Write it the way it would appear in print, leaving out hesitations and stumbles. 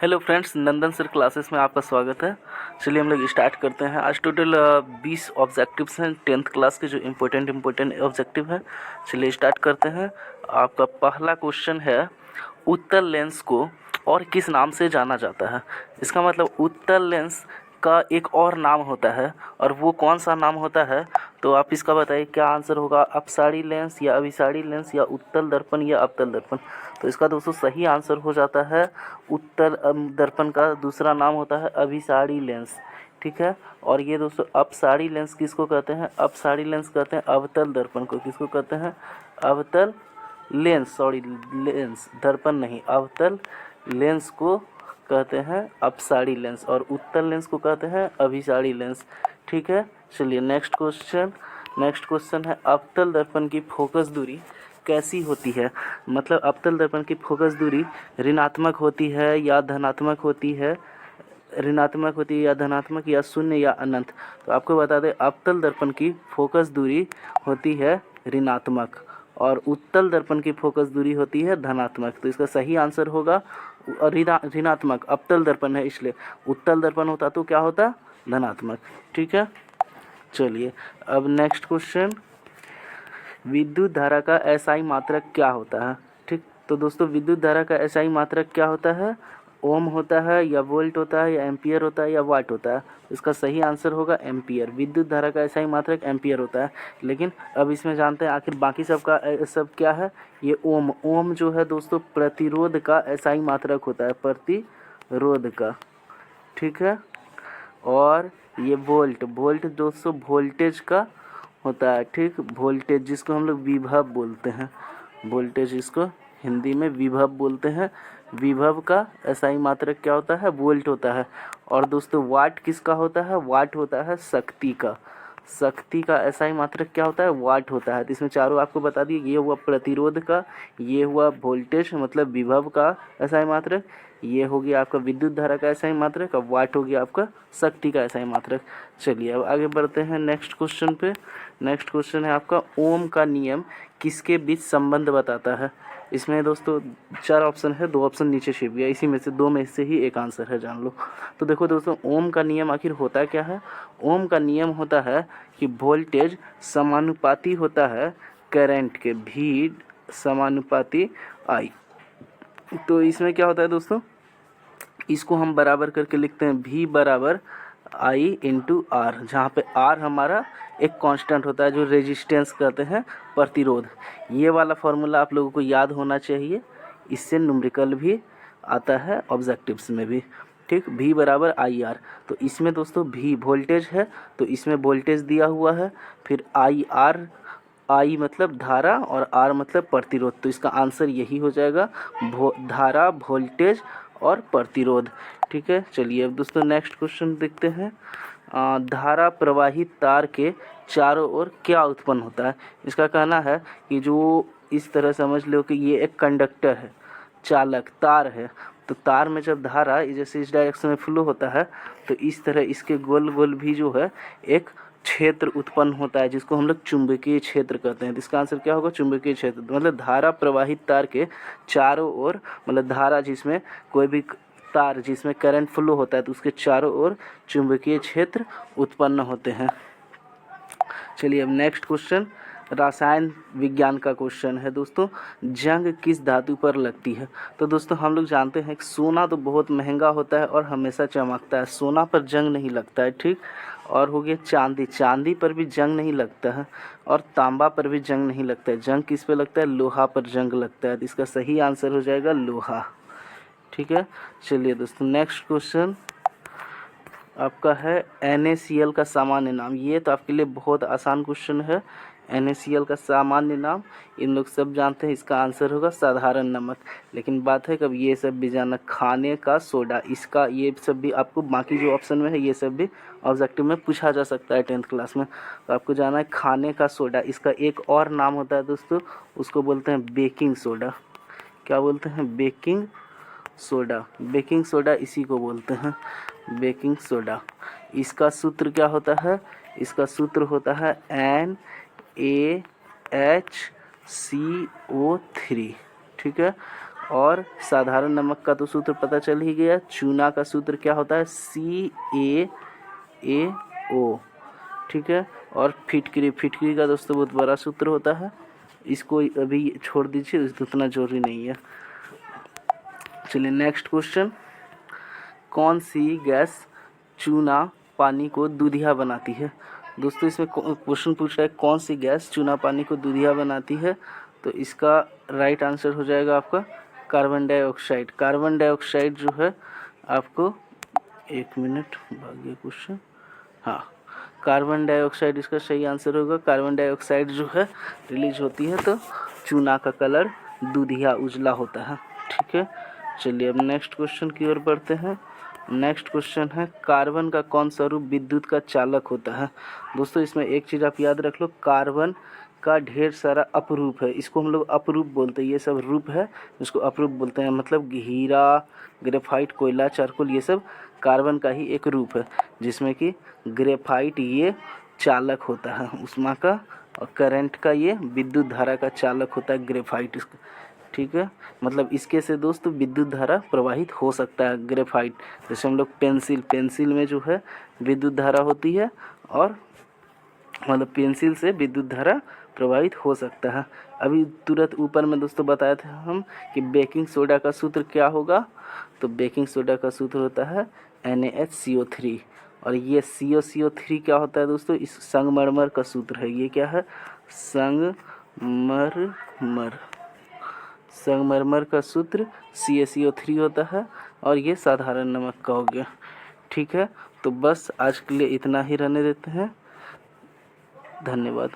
Hello friends, नंदन sir classes में आपका स्वागत है। चलिए हम लोग स्टार्ट करते हैं। आज टोटल 20 ऑब्जेक्टिव्स हैं 10th क्लास के, जो इम्पोर्टेंट ऑब्जेक्टिव हैं। चलिए स्टार्ट करते हैं। आपका पहला क्वेश्चन है, उत्तल लेंस को और किस नाम से जाना जाता है। इसका मतलब उत्तल लेंस का एक और नाम होता है, और वो कौन सा नाम होता है, तो आप इसका बताइए क्या आंसर होगा। अपसारी लेंस या अभिसारी लेंस या उत्तल दर्पण या अवतल दर्पण। तो इसका दोस्तों सही आंसर हो जाता है उत्तल दर्पण का दूसरा नाम होता है अभिसारी लेंस। ठीक है। और ये दोस्तों अपसारी लेंस किसको कहते हैं? अपसारी लेंस कहते हैं अवतल दर्पण को। किसको कहते हैं? अवतल लेंस, सॉरी लेंस, दर्पण नहीं, अवतल लेंस को कहते हैं अपसारी लेंस, और उत्तल लेंस को कहते हैं अभिसारी लेंस। ठीक है। चलिए नेक्स्ट क्वेश्चन है, अवतल दर्पण की फोकस दूरी कैसी होती है। मतलब अवतल दर्पण की फोकस दूरी ऋणात्मक होती है या धनात्मक होती है, ऋणात्मक होती है या धनात्मक या शून्य या अनंत। तो आपको बता दें, अवतल दर्पण की फोकस दूरी होती है ऋणात्मक, और उत्तल दर्पण की फोकस दूरी होती है धनात्मक। तो इसका सही आंसर होगा ऋणात्मक। अवतल दर्पण है इसलिए, उत्तल दर्पण होता तो क्या होता? धनात्मक। ठीक है। चलिए अब नेक्स्ट क्वेश्चन, विद्युत धारा का एसआई मात्रक क्या होता है। ठीक, तो दोस्तों विद्युत धारा का एसआई मात्रक क्या होता है? ओम होता है या वोल्ट होता है या एम्पियर होता है या वाट होता है। इसका सही आंसर होगा एम्पियर। विद्युत धारा का एसआई मात्रक एम्पियर होता है। लेकिन अब इसमें जानते हैं आखिर बाकी सब का सब क्या है। ये ओम जो है दोस्तों प्रतिरोध का एसआई मात्रक होता है, प्रतिरोध का। ठीक है। और ये वोल्ट दोस्तों वोल्टेज का होता है। ठीक, वोल्टेज जिसको हम लोग विभव बोलते हैं, वोल्टेज इसको हिंदी में विभव बोलते हैं। विभव का एसआई मात्रक क्या होता है? वोल्ट होता है। और दोस्तों वाट किसका होता है? वाट होता है शक्ति का। शक्ति का एसआई मात्रक क्या होता है? वाट होता है। तो इसमें चारों आपको बता दिए, ये हुआ प्रतिरोध का, ये हुआ वोल्टेज मतलब विभव का एसआई मात्रक, ये हो गया आपका विद्युत धारा का एसआई मात्रक, और वाट हो गया आपका शक्ति का एसआई मात्रक। चलिए अब आगे बढ़ते हैं नेक्स्ट क्वेश्चन पे। नेक्स्ट क्वेश्चन है आपका, ओम का नियम किसके बीच संबंध बताता है। इसमें दोस्तों 4 ऑप्शन है, 2 ऑप्शन नीचे छिप गया, इसी में से 2 में से ही एक आंसर है, जान लो। तो देखो दोस्तों, ओम का नियम आखिर होता क्या है। ओम का नियम होता है कि वोल्टेज समानुपाती होता है करंट के, भी समानुपाती आई। तो इसमें क्या होता है दोस्तों, इसको हम बराबर करके लिखते हैं V बराबर I इंटू आर, जहाँ पे R हमारा एक कांस्टेंट होता है जो रेजिस्टेंस कहते हैं, प्रतिरोध। ये वाला फॉर्मूला आप लोगों को याद होना चाहिए, इससे न्यूमेरिकल भी आता है ऑब्जेक्टिव्स में भी। ठीक, V बराबर आई आर। तो इसमें दोस्तों V वोल्टेज है, तो इसमें वोल्टेज दिया हुआ है, फिर आई आर, आई मतलब धारा और आर मतलब प्रतिरोध। तो इसका आंसर यही हो जाएगा, धारा, वोल्टेज और प्रतिरोध। ठीक है। चलिए अब दोस्तों नेक्स्ट क्वेश्चन देखते हैं। धारा प्रवाहित तार के चारों ओर क्या उत्पन्न होता है। इसका कहना है कि जो इस तरह समझ लो कि ये एक कंडक्टर है, चालक तार है। तो तार में जब धारा जैसे इस डायरेक्शन में फ्लो होता है, तो इस तरह इसके गोल गोल भी जो है एक क्षेत्र उत्पन्न होता है, जिसको हम लोग चुंबकीय क्षेत्र कहते हैं। तो इसका आंसर क्या होगा? चुंबकीय क्षेत्र। मतलब धारा प्रवाहित तार के चारों ओर, मतलब धारा जिसमें कोई भी तार जिसमें करंट फ्लो होता है, तो उसके चारों ओर चुंबकीय क्षेत्र उत्पन्न होते हैं। चलिए अब नेक्स्ट क्वेश्चन, रसायन विज्ञान का क्वेश्चन है दोस्तों, जंग किस धातु पर लगती है। तो दोस्तों हम लोग जानते हैं कि सोना तो बहुत महंगा होता है और हमेशा चमकता है, सोना पर जंग नहीं लगता है। ठीक, और हो गया चांदी, चांदी पर भी जंग नहीं लगता है, और तांबा पर भी जंग नहीं लगता है। जंग किस पे लगता है? लोहा पर जंग लगता है। तो इसका सही आंसर हो जाएगा लोहा। ठीक है। चलिए दोस्तों नेक्स्ट क्वेश्चन आपका है, NaCl का सामान्य नाम। ये तो आपके लिए बहुत आसान क्वेश्चन है। NaCl का सामान्य नाम इन लोग सब जानते हैं, इसका आंसर होगा साधारण नमक। लेकिन बात है कब ये सब भी जानना, खाने का सोडा, इसका ये सब भी आपको बाकी जो ऑप्शन में है ये सब भी ऑब्जेक्टिव में पूछा जा सकता है 10th क्लास में। तो आपको जाना है खाने का सोडा, इसका एक और नाम होता है दोस्तों, उसको बोलते हैं बेकिंग सोडा। क्या बोलते हैं? Baking soda. बेकिंग सोडा इसी को बोलते हैं, बेकिंग सोडा। इसका सूत्र क्या होता है? इसका सूत्र होता है NaHCO3। ठीक है। और साधारण नमक का तो सूत्र पता चल ही गया। चूना का सूत्र क्या होता है? CaAO, ठीक है। और फिटकरी का दोस्तों बहुत बड़ा सूत्र होता है, इसको अभी छोड़ दीजिए, उतना जरूरी नहीं है। चलिए नेक्स्ट क्वेश्चन, कौन सी गैस चूना पानी को दूधिया बनाती है? दोस्तों इसमें क्वेश्चन पूछ रहा है कौन सी गैस चूना पानी को दूधिया बनाती है, तो इसका राइट आंसर हो जाएगा आपका कार्बन डाइऑक्साइड। कार्बन डाइऑक्साइड जो है आपको, एक मिनट भाग्य क्वेश्चन, हाँ कार्बन डाइऑक्साइड इसका सही आंसर होगा। कार्बन डाइऑक्साइड जो है रिलीज होती है तो चूना का कलर दूधिया उजला होता है, ठीक है। चलिए अब नेक्स्ट क्वेश्चन की ओर बढ़ते हैं। नेक्स्ट क्वेश्चन है, कार्बन का कौन सा रूप विद्युत का चालक होता है? दोस्तों इसमें एक चीज़ आप याद रख लो, कार्बन का ढेर सारा अपरूप है, इसको हम लोग अपरूप बोलते हैं। ये सब रूप है इसको अपरूप बोलते हैं, मतलब हीरा, ग्रेफाइट, कोयला, चारकोल, ये सब कार्बन का ही एक रूप है, जिसमें कि ग्रेफाइट ये चालक होता है उष्मा का, और करंट का ये विद्युत धारा का चालक होता है ग्रेफाइट, इसका, ठीक है। मतलब इसके से दोस्तों विद्युत धारा प्रवाहित हो सकता है ग्रेफाइट। जैसे हम लोग पेंसिल में जो है विद्युत धारा होती है, और मतलब पेंसिल से विद्युत धारा प्रवाहित हो सकता है। अभी तुरंत ऊपर में दोस्तों बताया था हम कि बेकिंग सोडा का सूत्र क्या होगा, तो बेकिंग सोडा का सूत्र होता है NaHCO3, और ये CO3 क्या होता है दोस्तों? इस संगमरमर का सूत्र है। ये क्या है? संगमरमर का सूत्र CaCO3 होता है, और ये साधारण नमक का हो गया, ठीक है। तो बस आज के लिए इतना ही रहने देते हैं, धन्यवाद।